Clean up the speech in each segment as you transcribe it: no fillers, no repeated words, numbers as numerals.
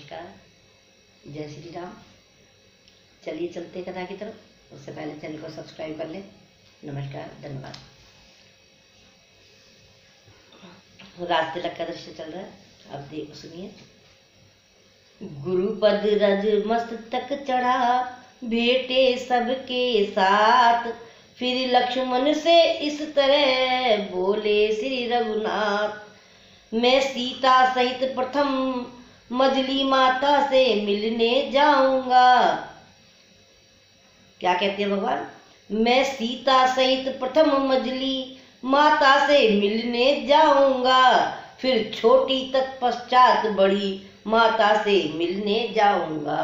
नमस्कार, जय श्री राम। चलिए चलते कथा की तरफ। उससे पहले चैनल को सब्सक्राइब कर लें। नमस्कार, धन्यवाद। राज तिलक का दृश्य चल रहा है, अब देख सुनिए। गुरुपद रज मस्तक चढ़ा, भेटे सबके साथ, फिर लक्ष्मण से इस तरह बोले श्री रघुनाथ। मैं सीता सहित प्रथम मजली माता से मिलने जाऊंगा। क्या कहते हैं भगवान? मैं सीता सहित प्रथम मजली माता से मिलने जाऊंगा, फिर छोटी तत्पश्चात बड़ी माता से मिलने जाऊंगा।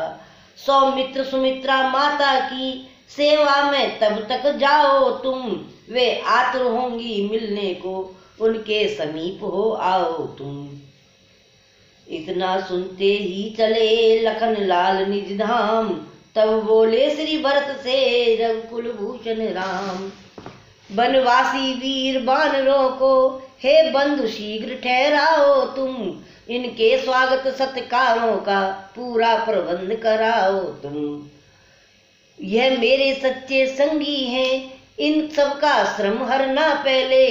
सौमित्र सुमित्रा माता की सेवा में तब तक जाओ तुम, वे आतुर होंगी मिलने को, उनके समीप हो आओ तुम। इतना सुनते ही चले लखन लाल निज धाम, तब बोले श्री भरत से रघुकुल भूषण राम। बनवासी वीर बानरों को हे बंधु शीघ्र ठहराओ तुम, इनके स्वागत सत्कारों का पूरा प्रबंध कराओ तुम। यह मेरे सच्चे संगी हैं, इन सबका श्रम हरना पहले,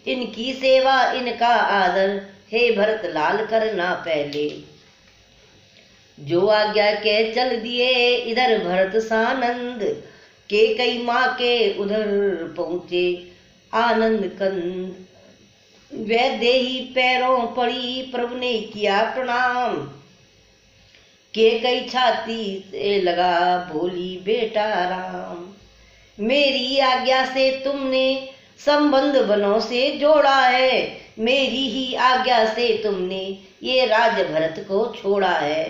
इनकी सेवा इनका आदर हे भरत लाल करना पहले। जो आज्ञा के चल दिए इधर भरत सानंद, के कई माँ के उधर पहुँचे आनंद कंद। वैदेही पैरों पड़ी प्रभु ने किया प्रणाम, के कई छाती से लगा बोली बेटा राम। मेरी आज्ञा से तुमने संबंध बनों से जोड़ा है, मेरी ही आज्ञा से तुमने ये राज भरत को छोड़ा है।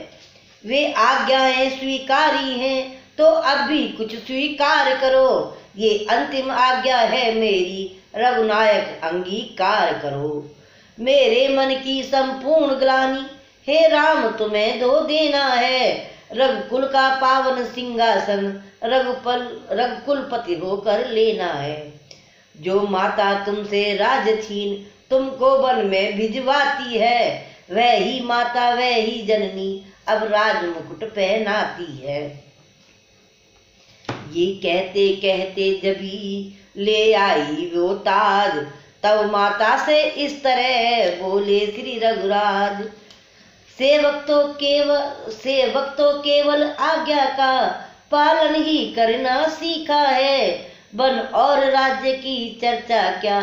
वे आज्ञाएं स्वीकारी हैं तो अब भी कुछ स्वीकार करो, ये अंतिम आज्ञा है मेरी रघुनायक अंगीकार करो। मेरे मन की संपूर्ण ग्लानि हे राम तुम्हें धो देना है, रघुकुल का पावन सिंहासन रघुकुलपति होकर लेना है। जो माता तुमसे राज छीन तुमको वन में भिजवाती है, वह ही माता वह ही जननी अब राज मुकुट पहनाती है। ये कहते कहते जभी ले आई वो ताज, तब माता से इस तरह बोले श्री रघुराज। सेवक तो केवल आज्ञा का पालन ही करना सीखा है, वन और राज्य की चर्चा क्या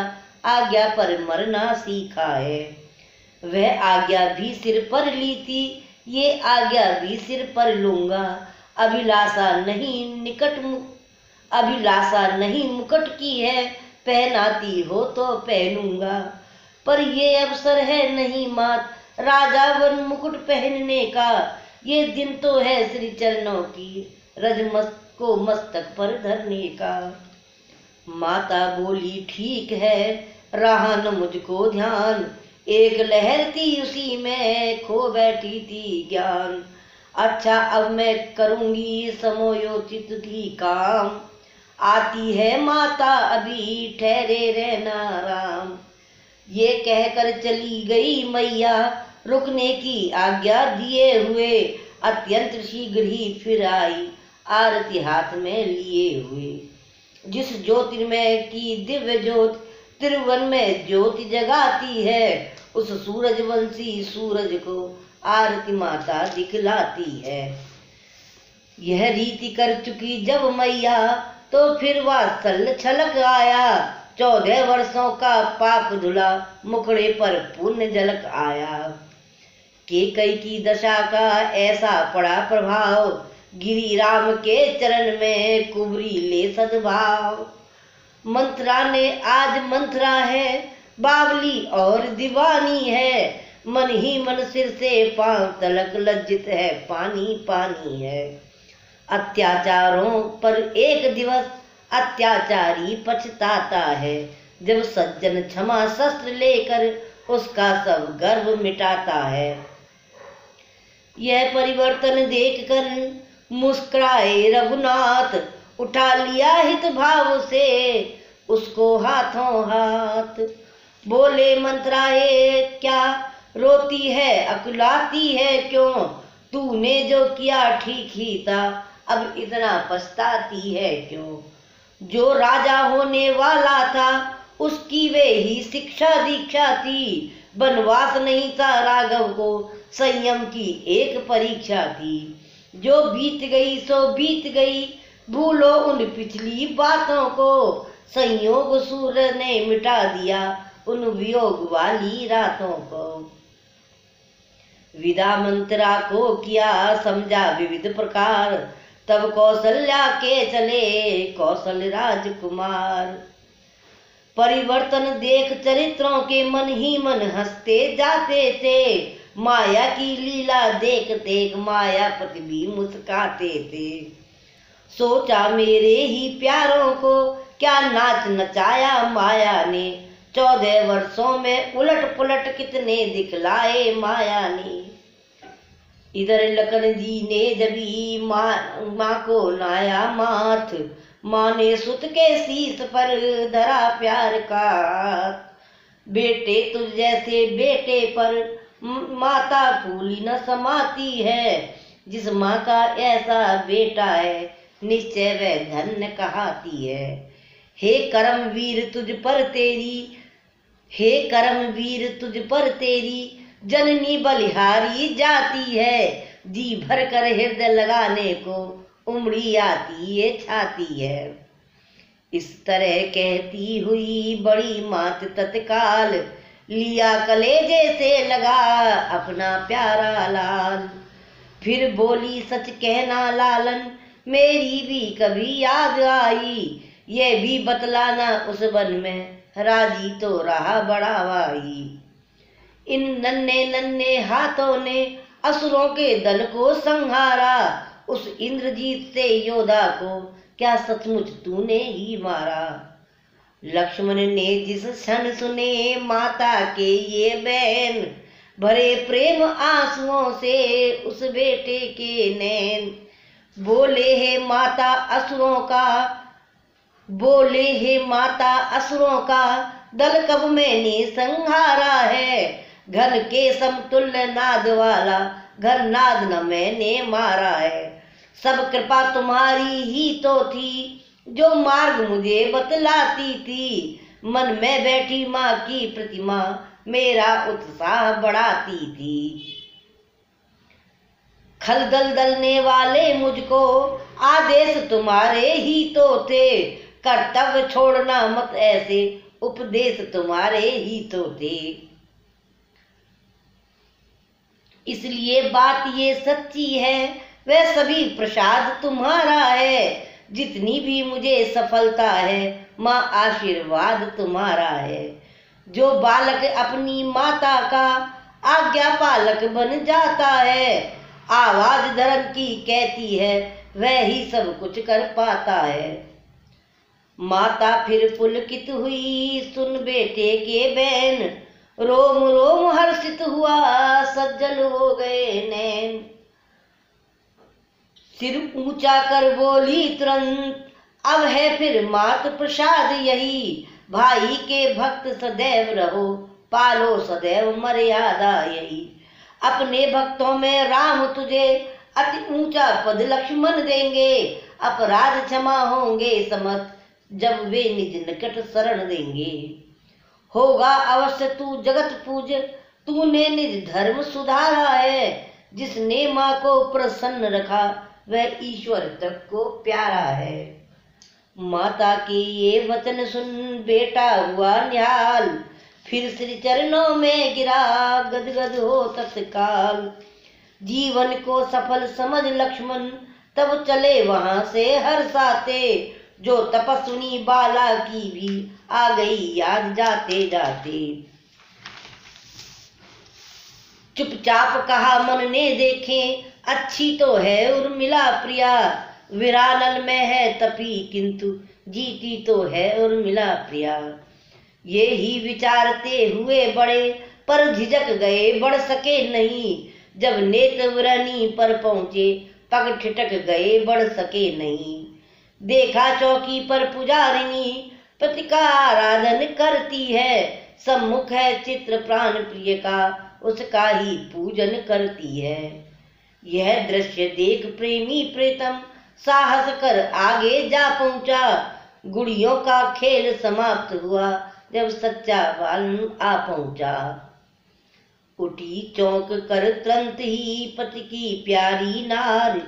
आज्ञा पर मरना सीखा है। वह आज्ञा भी सिर पर ली थी, ये आज्ञा भी सिर पर लूंगा। अभिलाषा नहीं मुकुट की है, पहनाती हो तो पहनूंगा। पर ये अवसर है नहीं मात राजा वन मुकुट पहनने का, ये दिन तो है श्री चरणों की रजमस्त को मस्तक पर धरने का। माता बोली ठीक है रहा न मुझको ध्यान, एक लहर थी उसी में खो बैठी थी ज्ञान। अच्छा अब मैं करूंगी समयोचित ही काम, आती है माता अभी ठहरे रहना राम। ये कहकर चली गई मैया रुकने की आज्ञा दिए हुए, अत्यंत शीघ्र ही फिर आई आरती हाथ में लिए हुए। जिस ज्योतिर्मय की दिव्य ज्योत त्रिभुवन में ज्योति जगाती है, उस सूरजवंशी सूरज को आरती माता दिखलाती है। यह रीति कर चुकी जब मैया तो फिर वात्सल्य छलक आया, 14 वर्षों का पाप धुला मुखड़े पर पुण्य झलक आया। केकई की दशा का ऐसा पड़ा प्रभाव, गिरी राम के चरण में कुबरी ले सद्भाव। मंत्रा ने आज मंत्रा है, बावली और दीवानी है, मन ही मन सिर से पांव तलक लज्जित है पानी पानी है। अत्याचारों पर एक दिवस अत्याचारी पछताता है, जब सज्जन क्षमा शस्त्र लेकर उसका सब गर्व मिटाता है। यह परिवर्तन देखकर मुस्कुराए रघुनाथ, उठा लिया हित भाव से उसको हाथों हाथ। बोले मंत्राए क्या रोती है अकुलाती है क्यों, तूने जो किया ठीक ही था, अब इतना पछताती है क्यों। जो राजा होने वाला था उसकी वे ही शिक्षा दीक्षा थी। वनवास नहीं था राघव को, संयम की एक परीक्षा थी। जो बीत गई सो बीत गई, भूलो उन पिछली बातों को। संयोग सूर्य ने मिटा दिया उन वियोग वाली रातों को। विदा मंत्रा को किया समझा विविध प्रकार, तब कौशल्या के चले कौशल राजकुमार। परिवर्तन देख चरित्रों के मन ही मन हंसते जाते थे। माया की लीला देख देख मायापति भी मुस्काते थे। सोचा मेरे ही प्यारों को क्या नाच नचाया माया ने। 14 वर्षों में उलट पुलट कितने दिखलाए माया ने। इधर लखन जी ने जबी माँ को नाया माथ, माँ ने सुत के शीश पर धरा प्यार का। बेटे तुझ जैसे बेटे पर माता फूली न समाती है। जिस माँ का ऐसा बेटा है निश्चय वह धन्य कहाती है। हे करमवीर तुझ पर तेरी, हे करमवीर तुझ पर तेरी जननी बलिहारी जाती है। जी भर कर हृदय लगाने को उमड़ी आती ये छाती है। इस तरह कहती हुई बड़ी मात तत्काल, लिया कलेजे से लगा अपना प्यारा लाल। फिर बोली सच कहना लालन, मेरी भी कभी याद आई। ये भी बतलाना उस वन में राजी तो रहा बड़ा भाई। इन नन्हे नन्हे हाथों ने असुरों के दल को संहारा। उस इंद्रजीत से योद्धा को क्या सचमुच तूने ही मारा। लक्ष्मण ने जिस क्षण सुने माता के ये बैन, भरे प्रेम आंसुओं से उस बेटे के नैन। बोले हे माता असुरों का, बोले हे माता असुरों का दल कब मैंने संहारा है। घन के समतुल्य नाद वाला घर नाद न मैंने मारा है। सब कृपा तुम्हारी ही तो थी जो मार्ग मुझे बतलाती थी। मन में बैठी माँ की प्रतिमा मेरा उत्साह बढ़ाती थी। खलदल दलने वाले मुझको आदेश तुम्हारे ही तो थे। कर्तव्य छोड़ना मत ऐसे उपदेश तुम्हारे ही तो थे। इसलिए बात ये सच्ची है वह सभी प्रसाद तुम्हारा है। जितनी भी मुझे सफलता है माँ आशीर्वाद तुम्हारा है। जो बालक अपनी माता का आज्ञा पालक बन जाता है, आवाज धर्म की कहती है वह ही सब कुछ कर पाता है। माता फिर पुलकित हुई सुन बेटे के बैन, रोम रोम हर्षित हुआ सज्जल हो गए नैन। सिर ऊंचा कर बोली तुरंत, अब है फिर मात प्रसाद यही। भाई के भक्त सदैव रहो, पालो सदैव मर्यादा यही। अपने भक्तों में राम तुझे अति ऊंचा पद लक्ष्मण देंगे। अपराध क्षमा होंगे समत जब वे निज निकट शरण देंगे। होगा अवश्य तू जगत पूज, तूने निज धर्म सुधारा है। जिसने माँ को प्रसन्न रखा वह ईश्वर तक को प्यारा है। माता के ये वचन सुन बेटा हुआ निहाल, फिर श्री चरणों में गिरा गदगद हो तत्काल। जीवन को सफल समझ लक्ष्मण तब चले वहां से हर्षाते। जो तपस्विनी बाला की भी आ गई याद जाते जाते। चुपचाप कहा मन ने देखे, अच्छी तो है उर्मिला प्रिया। विरानल में है तपी किंतु जीती तो है उर्मिला प्रिया। ये ही विचारते हुए बड़े पर झिझक गए बढ़ सके नहीं। जब नेत्रवरणी पर पहुंचे पग ठिठक गए बढ़ सके नहीं। देखा चौकी पर पुजारिनी पति का आराधन करती है। सम्मुख है चित्र प्राण प्रिय का उसका ही पूजन करती है। यह दृश्य देख प्रेमी प्रीतम साहस कर आगे जा पहुंचा। गुड़ियों का खेल समाप्त हुआ जब सच्चा बालन आ पहुंचा। उठी चौंक कर तुरंत ही पति की प्यारी नार,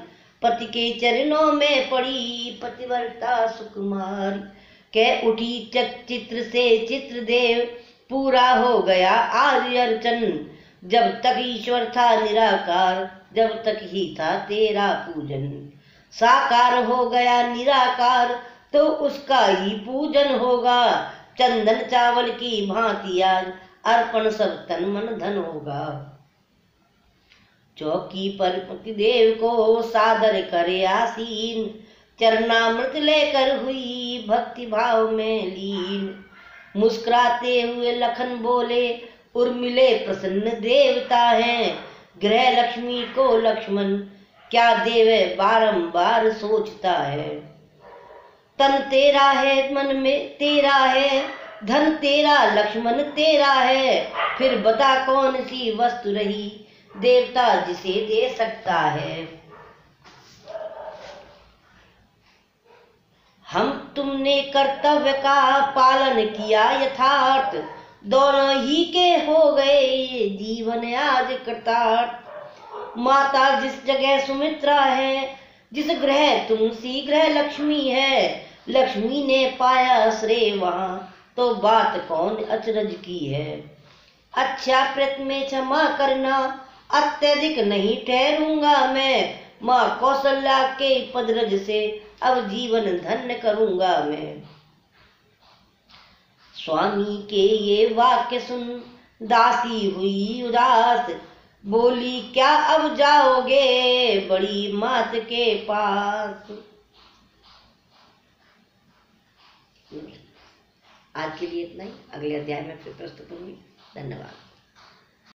पति के चरणों में पड़ी पतिव्रता सुकुमार। कह उठी चित्र से चित्रदेव, पूरा हो गया आज अर्चन। जब तक ईश्वर था निराकार, जब तक ही था तेरा पूजन। साकार हो गया निराकार, तो उसका ही पूजन होगा। चंदन चावल की भांति आज अर्पण सब तन मन धन होगा। चौकी पर पतिदेव को सादर करे आसीन, चरणामृत लेकर हुई भक्ति भाव में लीन। मुस्कुराते हुए लखन बोले, उर्मिले प्रसन्न देवता हैं। गृह लक्ष्मी को लक्ष्मण क्या देवे बारंबार सोचता है। तन तेरा है मन में तेरा है, धन तेरा लक्ष्मण तेरा है। फिर बता कौन सी वस्तु रही देवता जिसे दे सकता है। हम तुमने कर्तव्य का पालन किया यथार्थ, दोनों ही के हो गए जीवन आज कृतार्थ। माता जिस जगह सुमित्रा है, जिस ग्रह तुम सी ग्रह लक्ष्मी है। लक्ष्मी ने पाया श्रेय वहां, तो बात कौन अचरज की है। अच्छा प्रत में क्षमा करना, अत्यधिक नहीं ठहरूंगा मैं। माँ कौशल्या के पदरज से अब जीवन धन्य करूंगा मैं। स्वामी के ये वाक्य सुन दासी हुई उदास, बोली क्या अब जाओगे बड़ी मात के पास। आज के लिए इतना ही, अगले अध्याय में फिर प्रस्तुत होंगी। धन्यवाद।